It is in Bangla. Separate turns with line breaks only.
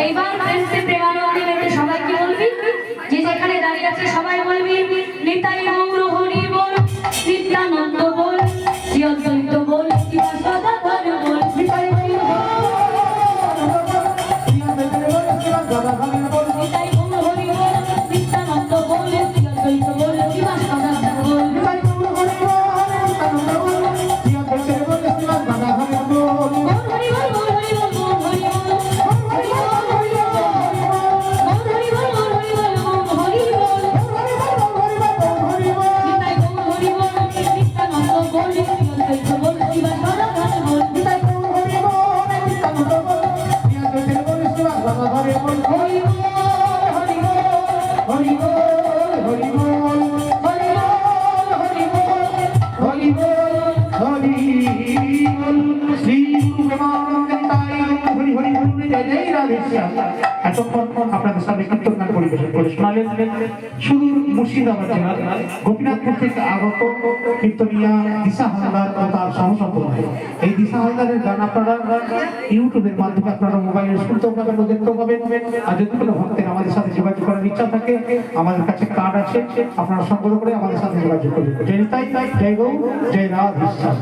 এইবার ফ্রেন্ডসে প্রেমানন্দে মেতে সবাইকে বলবি, যে যেখানে দাঁড়িয়ে আছে সবাই বলবি নিতাই গৌর হরি বল, নিত্যানন্দ বল, শ্রী অদ্বৈত বল, শিব সদাগর বল, নিতাই গৌর হরি বল, নিত্যানন্দ বল, শ্রী অদ্বৈত বল, শিব সদাগর বল,
হরি বল। জয় রাধেশ্যাম। এতক্ষণ আপনাদের সামনে কীর্তন গান পরিবেশন করে শোনালেন সুদূর মুর্শিদাবাদ জেলার গোপীনাথপুর থেকে আগত কীর্তনিয়া দিশা হালদার ও তার সহসম্প্রদায়। এই দিশা হালদারের গান আপনারা ইউটিউবের মাধ্যমে আপনারা মোবাইলে শুনতেও পাবেন ও দেখতেও পাবেন। আর যদি কোনো ভক্তের আমাদের সাথে যোগাযোগ করার ইচ্ছা থাকে, আমাদের কাছে কার্ড আছে, আপনারা সংগ্রহ করে আমাদের সাথে যোগাযোগ করবেন। জয় নিতাই, জয় গৌ, জয় রাধেশ্যাম।